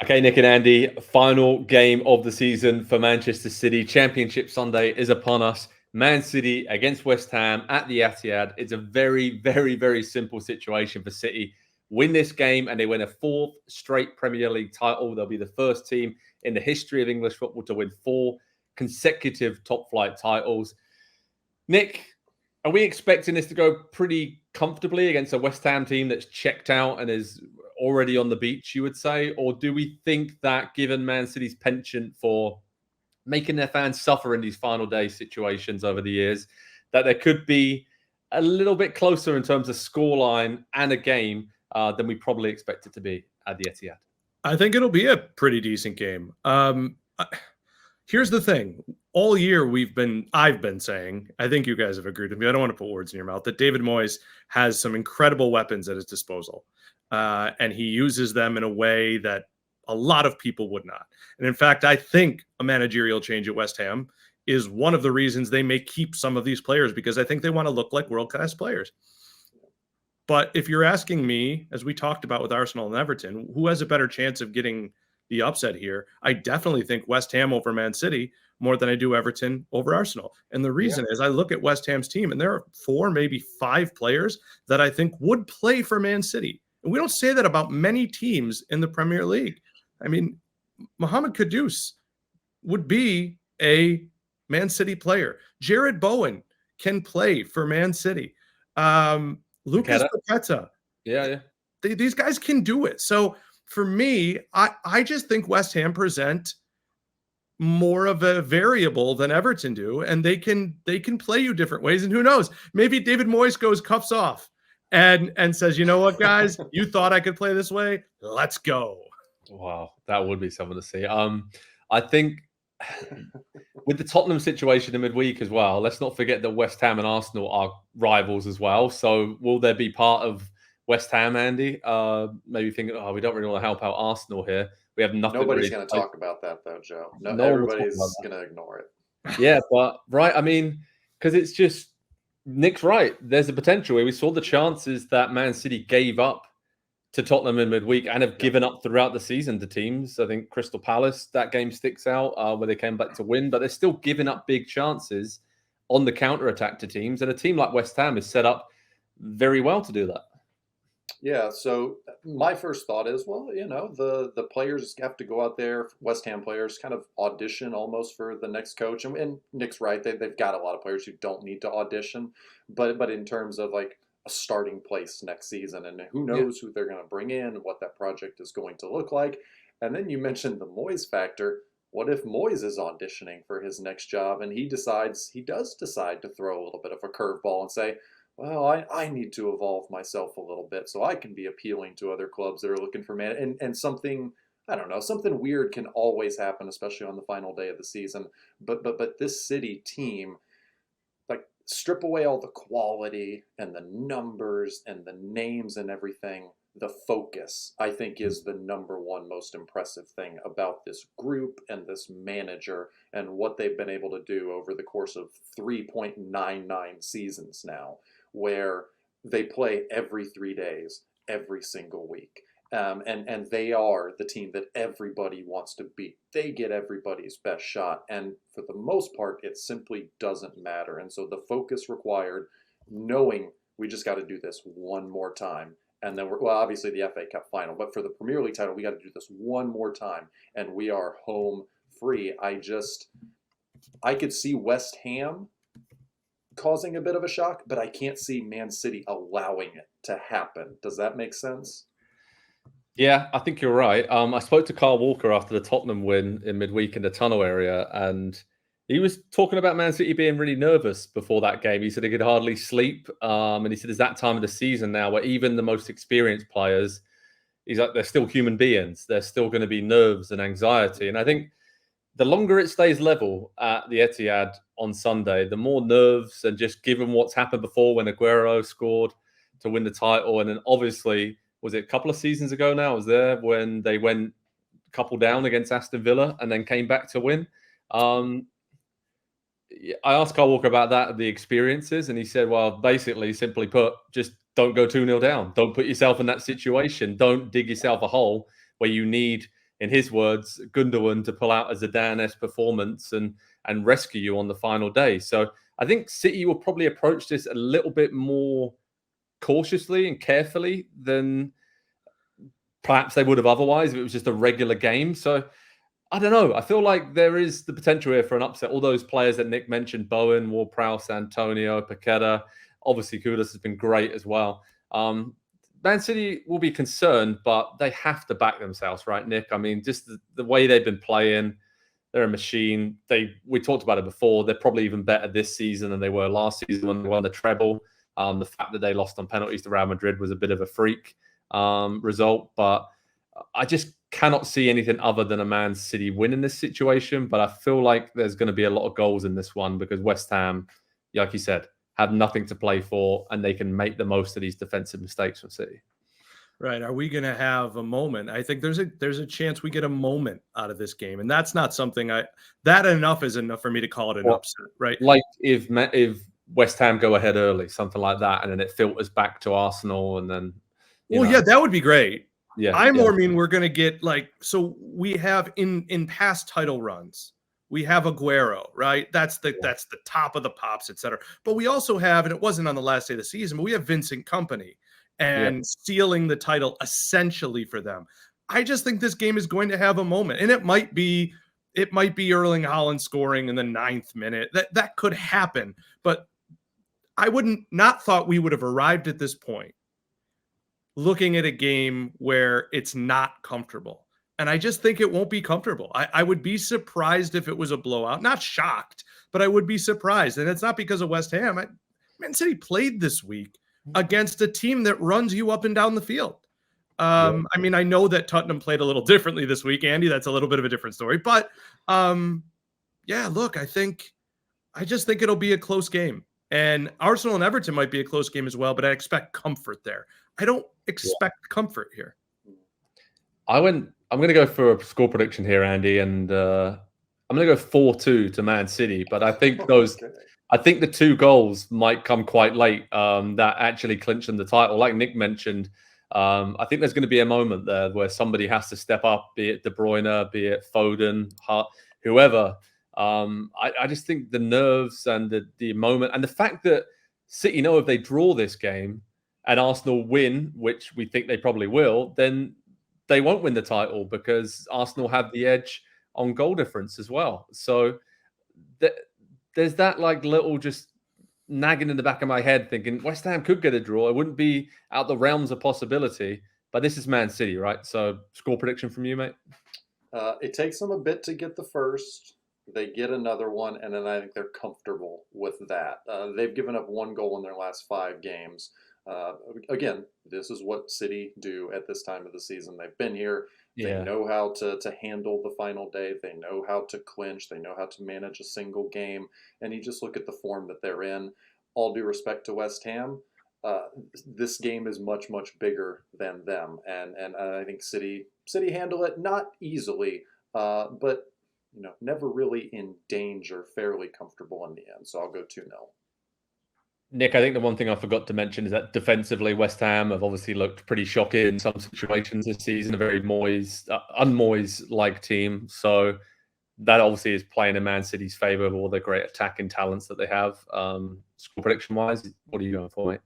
Okay, Nick and Andy, final game of the season for Manchester City. Championship Sunday is upon us. Man City against West Ham at the Etihad. It's a very, very, very simple situation for City. Win this game and they win a fourth straight Premier League title. They'll be the first team in the history of English football to win 4 consecutive top flight titles. Nick, are we expecting this to go pretty comfortably against a West Ham team that's checked out and is already on the beach, you would say? Or do we think that given Man City's penchant for making their fans suffer in these final day situations over the years, that there could be a little bit closer in terms of scoreline and a game than we probably expect it to be at the Etihad? I think it'll be a pretty decent game. Here's the thing. All year I've been saying, I think you guys have agreed with me, I don't want to put words in your mouth, that David Moyes has some incredible weapons at his disposal. And he uses them in a way that a lot of people would not. And in fact, I think a managerial change at West Ham is one of the reasons they may keep some of these players, because I think they want to look like world-class players. But if you're asking me, as we talked about with Arsenal and Everton, who has a better chance of getting the upset here, I definitely think West Ham over Man City more than I do Everton over Arsenal. And the reason is I look at West Ham's team and there are 4, maybe 5 players that I think would play for Man City. And we don't say that about many teams in the Premier League. I mean, Mohamed Kudus would be a Man City player. Jared Bowen can play for Man City. Lucas Paqueta. Yeah. These guys can do it. So for me, I just think West Ham present more of a variable than Everton do, and they can play you different ways. And who knows? Maybe David Moyes goes cuffs off and says, you know what, guys, you thought I could play this way? Let's go. Wow, that would be something to see. I think with the Tottenham situation in midweek as well, let's not forget that West Ham and Arsenal are rivals as well. So will there be part of West Ham, Andy? Maybe thinking, we don't really want to help out Arsenal here. We have nothing. Nobody's going to talk about that, though, Joe. No everybody's going to ignore it. Yeah, but right. I mean, because it's just Nick's right. There's a potential where we saw the chances that Man City gave up to Tottenham in midweek and have given up throughout the season to teams. I think Crystal Palace, that game sticks out where they came back to win, but they're still giving up big chances on the counter-attack to teams. And a team like West Ham is set up very well to do that. Yeah, so my first thought is, well, the players have to go out there, West Ham players, kind of audition almost for the next coach. And Nick's right, they've got a lot of players who don't need to audition. But in terms of like a starting place next season, and who knows who they're going to bring in, what that project is going to look like. And then you mentioned the Moyes factor. What if Moyes is auditioning for his next job and he does decide to throw a little bit of a curveball and say, well, I need to evolve myself a little bit so I can be appealing to other clubs that are looking for man. And something, I don't know, something weird can always happen, especially on the final day of the season. But this City team, like, strip away all the quality and the numbers and the names and everything. The focus, I think, is the number one most impressive thing about this group and this manager and what they've been able to do over the course of 3.99 seasons now, where they play every 3 days, every single week. And they are the team that everybody wants to beat. They get everybody's best shot. And for the most part, it simply doesn't matter. And so the focus required, knowing we just got to do this one more time. And then obviously the FA Cup final, but for the Premier League title, we got to do this one more time, and we are home free. I could see West Ham causing a bit of a shock, but I can't see Man City allowing it to happen. Does that make sense? Yeah, I think you're right. I spoke to Carl Walker after the Tottenham win in midweek in the tunnel area, and he was talking about Man City being really nervous before that game. He said he could hardly sleep. And he said it's that time of the season now where even the most experienced players, he's like, they're still human beings. There's still going to be nerves and anxiety. And I think the longer it stays level at the Etihad on Sunday, the more nerves, and just given what's happened before when Aguero scored to win the title. And then obviously, was it a couple of seasons ago now? I was there when they went a couple down against Aston Villa and then came back to win. I asked Carl Walker about that, the experiences, and he said, well, basically, simply put, just don't go 2-0 down. Don't put yourself in that situation. Don't dig yourself a hole where you need in his words, Gundogan to pull out a Zidane-esque performance and rescue you on the final day. So I think City will probably approach this a little bit more cautiously and carefully than perhaps they would have otherwise if it was just a regular game. So I don't know. I feel like there is the potential here for an upset. All those players that Nick mentioned, Bowen, Ward-Prowse, Antonio, Paqueta, obviously Kudus has been great as well. Man City will be concerned, but they have to back themselves, right, Nick? I mean, just the way they've been playing, they're a machine. We talked about it before. They're probably even better this season than they were last season when they won the treble. The fact that they lost on penalties to Real Madrid was a bit of a freak result, but I just cannot see anything other than a Man City win in this situation. But I feel like there's going to be a lot of goals in this one because West Ham, like you said, have nothing to play for, and they can make the most of these defensive mistakes from City. Right. Are we going to have a moment? I think there's a chance we get a moment out of this game, and that's not something that enough is enough for me to call it an upset, right? Like if West Ham go ahead early, something like that, and then it filters back to Arsenal, and then yeah, that would be great. Yeah, I more mean we're going to get so we have in past title runs, we have Aguero, right? That's the top of the pops, etc. But we also have, and it wasn't on the last day of the season, but we have Vincent Kompany and stealing the title essentially for them. I just think this game is going to have a moment, and it might be Erling Haaland scoring in the 9th minute. That could happen, but I not thought we would have arrived at this point looking at a game where it's not comfortable. And I just think it won't be comfortable. I would be surprised if it was a blowout. Not shocked, but I would be surprised. And it's not because of West Ham. Man City played this week against a team that runs you up and down the field. I mean, I know that Tottenham played a little differently this week, Andy. That's a little bit of a different story. But look, I just think it'll be a close game. And Arsenal and Everton might be a close game as well, but I expect comfort there. I don't expect comfort here. I'm going to go for a score prediction here, Andy, and I'm going to go 4-2 to Man City. But I think I think the 2 goals might come quite late that actually clinch them the title. Like Nick mentioned, I think there's going to be a moment there where somebody has to step up, be it De Bruyne, be it Foden, Hart, whoever. I just think the nerves and the moment and the fact that City know if they draw this game and Arsenal win, which we think they probably will, then they won't win the title because Arsenal have the edge on goal difference as well. So there's that little just nagging in the back of my head thinking West Ham could get a draw. It wouldn't be out the realms of possibility, but this is Man City, right? So score prediction from you, mate? It takes them a bit to get the first. They get another one, and then I think they're comfortable with that. They've given up 1 goal in their last 5 games. Again, this is what City do at this time of the season. They've been here. They know how to handle the final day. They know how to clinch. They know how to manage a single game. And you just look at the form that they're in. All due respect to West Ham, this game is much, much bigger than them. And I think City handle it, not easily, but never really in danger, fairly comfortable in the end. So I'll go 2-0. Nick, I think the one thing I forgot to mention is that defensively, West Ham have obviously looked pretty shocking in some situations this season, a very un-Moyes-like team. So that obviously is playing in Man City's favour of all the great attacking talents that they have. Score prediction-wise, what are you going for, mate?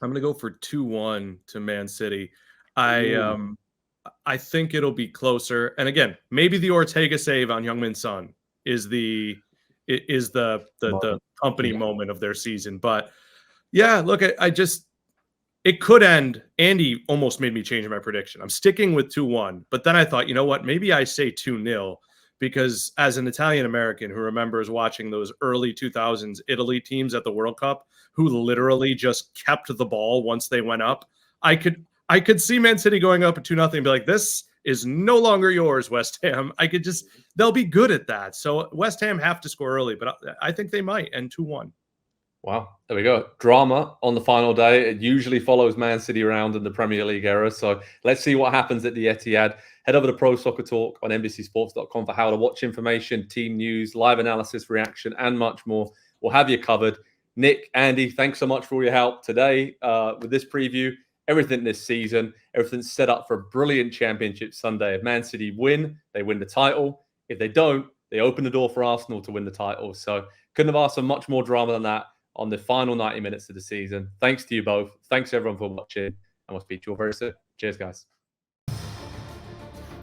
I'm going to go for 2-1 to Man City. I think it'll be closer. And again, maybe the Ortega save on Heung-min Son is the company moment of their season. But yeah, look, it could end. Andy almost made me change my prediction. I'm sticking with 2-1, but then I thought, you know what? Maybe I say 2-0 because as an Italian American who remembers watching those early 2000s Italy teams at the World Cup who literally just kept the ball once they went up, I could see Man City going up at 2-0 and be like, this is no longer yours, West Ham. They'll be good at that. So West Ham have to score early, but I think they might end 2-1. Wow, there we go. Drama on the final day. It usually follows Man City around in the Premier League era. So let's see what happens at the Etihad. Head over to Pro Soccer Talk on NBCSports.com for how to watch information, team news, live analysis, reaction, and much more. We'll have you covered. Nick, Andy, thanks so much for all your help today with this preview. everything this season. Everything's set up for a brilliant championship Sunday. If Man City win, they win the title. If they don't, they open the door for Arsenal to win the title. So couldn't have asked for much more drama than that on the final 90 minutes of the season. Thanks to you both. Thanks everyone for watching. And we'll speak to you all very soon. Cheers, guys.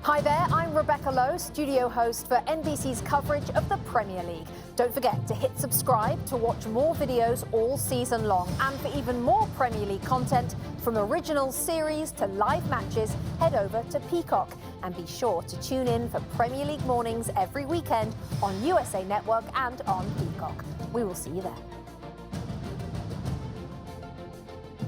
Hi there, I'm Rebecca Lowe, studio host for NBC's coverage of the Premier League. Don't forget to hit subscribe to watch more videos all season long. And for even more Premier League content, from original series to live matches, head over to Peacock. And be sure to tune in for Premier League mornings every weekend on USA Network and on Peacock. We will see you there.